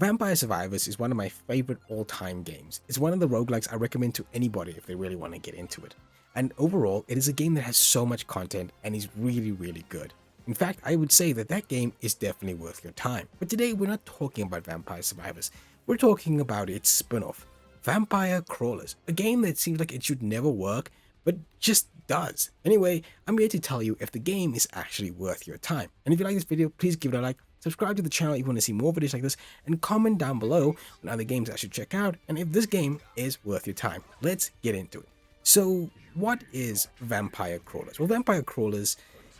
Vampire Survivors is one of my favorite all-time games. It's one of the roguelikes I recommend to anybody if they really want to get into it. And overall, it is a game that has so much content and is really, really good. In fact, I would say that that game is definitely worth your time. But today, we're not talking about Vampire Survivors. We're talking about its spin-off, Vampire Crawlers, a game that seems like it should never work, but just does. Anyway, I'm here to tell you if the game is actually worth your time. And if you like this video, please give it a like, subscribe to the channel if you want to see more videos like this, and comment down below on other games I should check out, and if this game is worth your time. Let's get into it. So, what is Vampire Crawlers? Well, Vampire Crawlers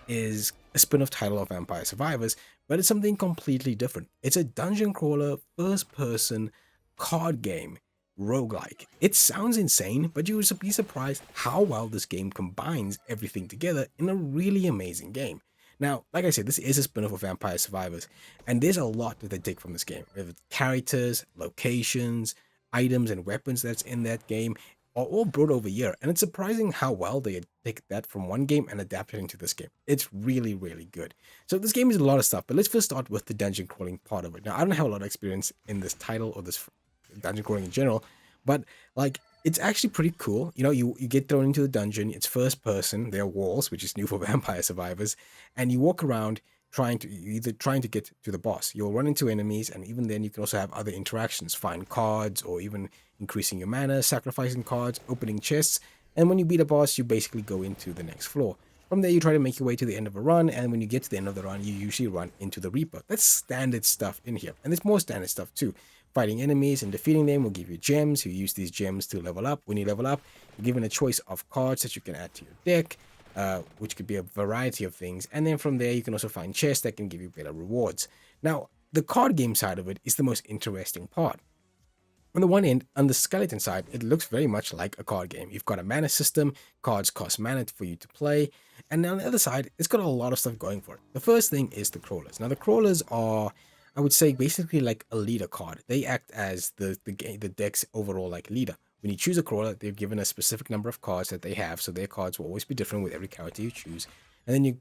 is a spin-off title of Vampire Survivors, but it's something completely different. It's a dungeon crawler, first-person card game roguelike. It sounds insane, but you would be surprised how well this game combines everything together in a really amazing game. Now, like I said, this is a spin-off of Vampire Survivors, and there's a lot that they take from this game. With characters, locations, items, and weapons that's in that game are all brought over here, and it's surprising how well they take that from one game and adapt it into this game. It's really, really good. So this game is a lot of stuff, but let's first start with the dungeon crawling part of it. Now, I don't have a lot of experience in this title or this dungeon crawling in general, but like it's actually pretty cool. You know, you get thrown into the dungeon. It's first person. There are walls, which is new for Vampire Survivors, and you walk around trying to get to the boss. You'll run into enemies, and even then you can also have other interactions, find cards, or even increasing your mana, sacrificing cards, opening chests. And when you beat a boss, you basically go into the next floor. From there, you try to make your way to the end of a run, and when you get to the end of the run, you usually run into the Reaper. That's standard stuff in here, and there's more standard stuff too. Fighting enemies and defeating them will give you gems. You use these gems to level up. When you level up, you're given a choice of cards that you can add to your deck, which could be a variety of things. And then from there, you can also find chests that can give you better rewards. Now, the card game side of it is the most interesting part. On the one end, on the skeleton side, it looks very much like a card game. You've got a mana system, cards cost mana for you to play, and on the other side, it's got a lot of stuff going for it. The first thing is the crawlers. Now, the crawlers are, I would say, basically like a leader card. They act as the deck's overall like leader. When you choose a crawler, they're given a specific number of cards that they have, so their cards will always be different with every character you choose. And then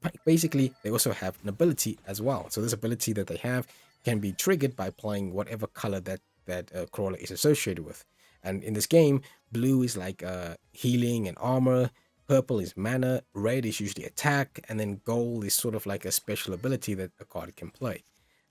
they also have an ability as well. So this ability that they have can be triggered by playing whatever color that crawler is associated with. And in this game, blue is like healing and armor, purple is mana, red is usually attack, and then gold is sort of like a special ability that a card can play.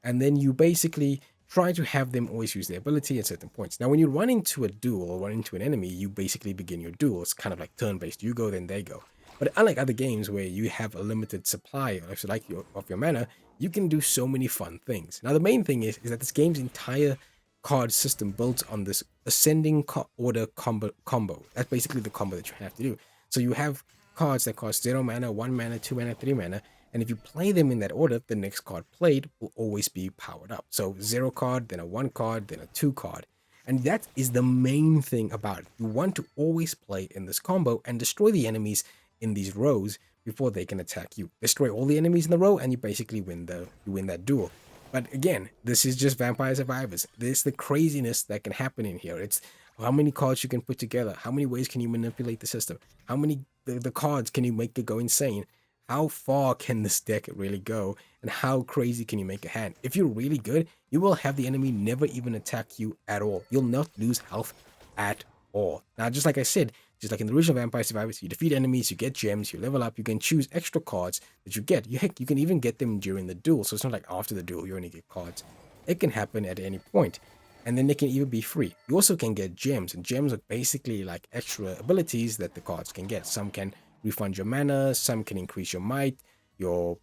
And then you basically try to have them always use their ability at certain points. Now, when you run into a duel or run into an enemy, you basically begin your duel. It's kind of like turn-based. You go, then they go. But unlike other games where you have a limited supply of your mana, you can do so many fun things. Now, the main thing is that this game's entire card system builds on this ascending order combo. That's basically the combo that you have to do. So you have cards that cost 0 mana, 1 mana, 2 mana, 3 mana, and if you play them in that order, the next card played will always be powered up. So 0 card, then a 1 card, then a 2 card. And that is the main thing about it. You want to always play in this combo and destroy the enemies in these rows before they can attack you. Destroy all the enemies in the row and you basically win that duel. But again, this is just Vampire Survivors. There's the craziness that can happen in here. It's how many cards you can put together. How many ways can you manipulate the system? How many the cards can you make it go insane? How far can this deck really go? And how crazy can you make a hand? If you're really good, you will have the enemy never even attack you at all. You'll not lose health at all. Now, just like I said, just like in the original Vampire Survivors, you defeat enemies, you get gems, you level up, you can choose extra cards that you get. Heck, you can even get them during the duel. So it's not like after the duel, you only get cards. It can happen at any point. And then they can even be free. You also can get gems, and gems are basically like extra abilities that the cards can get. Some can refund your mana, some can increase your might, your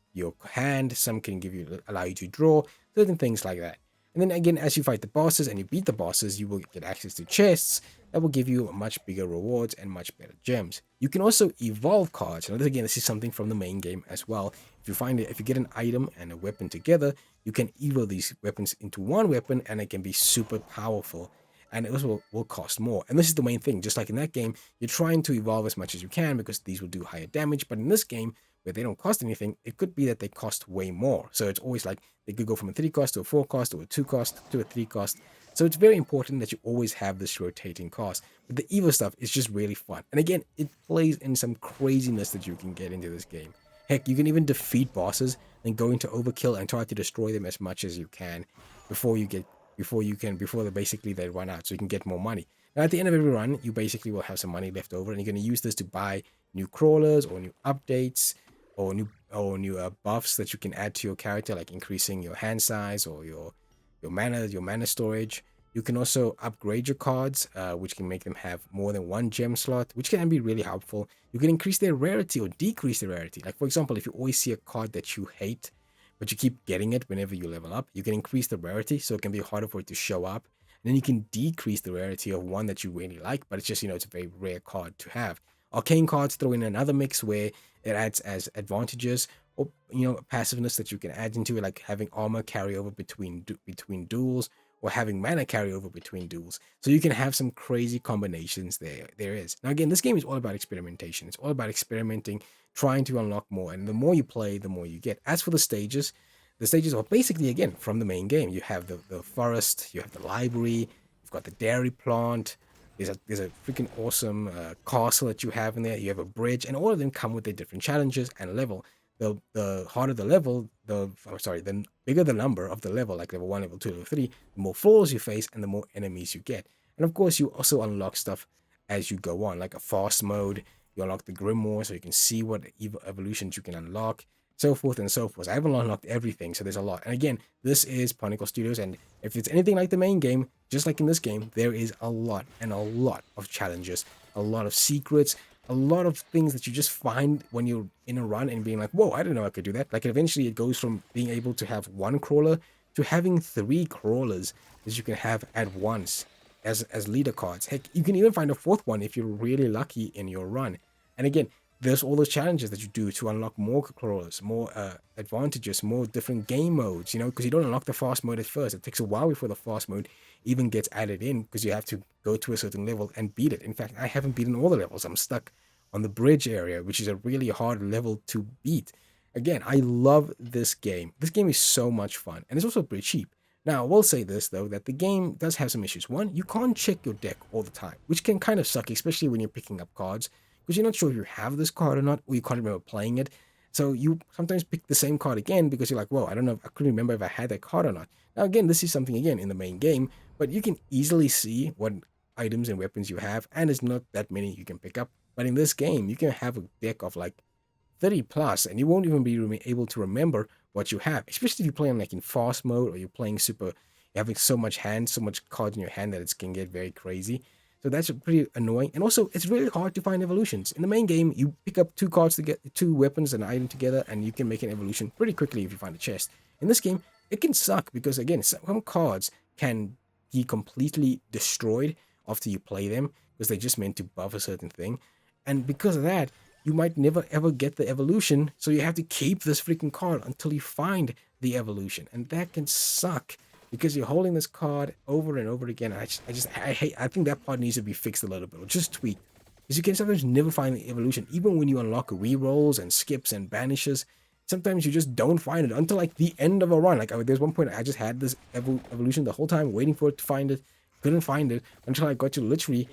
hand, some can allow you to draw, certain things like that. And then again, as you fight the bosses and you beat the bosses, you will get access to chests that will give you much bigger rewards and much better gems. You can also evolve cards. Now, again, this is something from the main game as well. If you get an item and a weapon together, you can evolve these weapons into one weapon, and it can be super powerful. And it also will cost more. And this is the main thing. Just like in that game, you're trying to evolve as much as you can because these will do higher damage. But in this game, where they don't cost anything, it could be that they cost way more. So it's always like they could go from a 3 cost to a 4 cost to a 2 cost to a 3 cost. So it's very important that you always have this rotating cost. But the evil stuff is just really fun. And again, it plays in some craziness that you can get into this game. Heck, you can even defeat bosses and go into overkill and try to destroy them as much as you can before you get before they run out, so you can get more money. Now at the end of every run, you basically will have some money left over, and you're going to use this to buy new crawlers or new updates or new buffs that you can add to your character, like increasing your hand size or your mana storage. You can also upgrade your cards, which can make them have more than one gem slot, which can be really helpful. You can increase their rarity or decrease their rarity. Like, for example, if you always see a card that you hate, but you keep getting it whenever you level up, you can increase the rarity, so it can be harder for it to show up. And then you can decrease the rarity of one that you really like, but it's just, it's a very rare card to have. Arcane cards throw in another mix where it adds as advantages or, passiveness that you can add into it, like having armor carry over between duels, or having mana carry over between duels. So you can have some crazy combinations there is. Now again, this game is all about experimentation. It's all about experimenting, trying to unlock more. And the more you play, the more you get. As for the stages are basically, again, from the main game. You have the forest, you have the library, you've got the dairy plant, there's a freaking awesome castle that you have in there, you have a bridge, and all of them come with their different challenges and level. The harder the level, the bigger the number of the level, like level 1, level 2, level 3, the more flaws you face and the more enemies you get. And of course, you also unlock stuff as you go on, like a fast mode. You unlock the Grimoire, so you can see what evolutions you can unlock, so forth and so forth. I haven't unlocked everything, so there's a lot. And again, this is Pinnacle Studios, and if it's anything like the main game, just like in this game, there is a lot of challenges, a lot of secrets, a lot of things that you just find when you're in a run and being like, whoa, I didn't know I could do that. Like, eventually it goes from being able to have one crawler to having 3 crawlers that you can have at once as leader cards. Heck, you can even find a 4th one if you're really lucky in your run. And again, there's all those challenges that you do to unlock more crawlers, more advantages, more different game modes, because you don't unlock the fast mode at first. It takes a while before the fast mode even gets added in, because you have to go to a certain level and beat it. In fact, I haven't beaten all the levels. I'm stuck on the bridge area, which is a really hard level to beat. Again, I love this game. This game is so much fun, and it's also pretty cheap. Now, I will say this, though, that the game does have some issues. One, you can't check your deck all the time, which can kind of suck, especially when you're picking up cards, because you're not sure if you have this card or not, or you can't remember playing it. So you sometimes pick the same card again because you're like, whoa, I don't know, I couldn't remember if I had that card or not. Now again, this is something again in the main game, but you can easily see what items and weapons you have, and there's not that many you can pick up. But in this game, you can have a deck of like 30 plus, and you won't even be able to remember what you have, especially if you're playing like in fast mode, or you're playing you're having so much cards in your hand that it can get very crazy. So that's pretty annoying. And also, it's really hard to find evolutions. In the main game, you pick up 2 cards to get 2 weapons and an item together, and you can make an evolution pretty quickly if you find a chest. In this game, it can suck because, again, some cards can be completely destroyed after you play them because they're just meant to buff a certain thing. And because of that, you might never ever get the evolution. So you have to keep this freaking card until you find the evolution. And that can suck, because you're holding this card over and over again. I think that part needs to be fixed a little bit, or just tweaked, because you can sometimes never find the evolution, even when you unlock rerolls and skips and banishes. Sometimes you just don't find it until like the end of a run. Like, there's one point I just had this evolution the whole time, waiting for it to find it, couldn't find it until I got to literally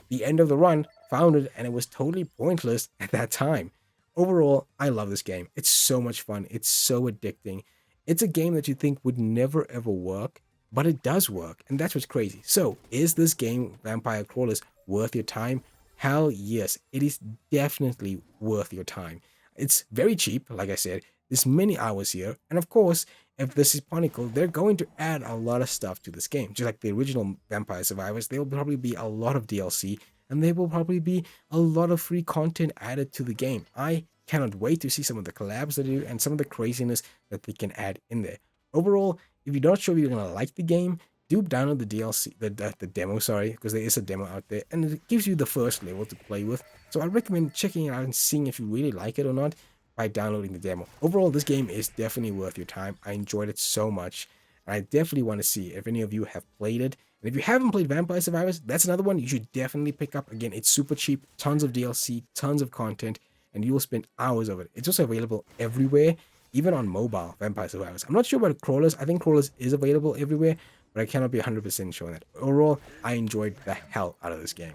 the end of the run, found it, and it was totally pointless at that time. Overall, I love this game. It's so much fun. It's so addicting. It's a game that you think would never ever work, but it does work, and that's what's crazy. So, is this game, Vampire Crawlers, worth your time? Hell yes, it is definitely worth your time. It's very cheap, like I said. There's many hours here, and of course, if this is Pinnacle, they're going to add a lot of stuff to this game. Just like the original Vampire Survivors, there will probably be a lot of DLC, and there will probably be a lot of free content added to the game. I cannot wait to see some of the collabs they do and some of the craziness that they can add in there. Overall, if you're not sure if you're going to like the game, do download the DLC, the demo, because there is a demo out there, and it gives you the first level to play with. So I recommend checking it out and seeing if you really like it or not by downloading the demo. Overall, this game is definitely worth your time. I enjoyed it so much, and I definitely want to see if any of you have played it. And if you haven't played Vampire Survivors, that's another one you should definitely pick up. Again, it's super cheap, tons of DLC, tons of content, and you will spend hours of it. It's also available everywhere, even on mobile, Vampire Survivors. I'm not sure about Crawlers. I think Crawlers is available everywhere, but I cannot be 100% sure on that. Overall, I enjoyed the hell out of this game.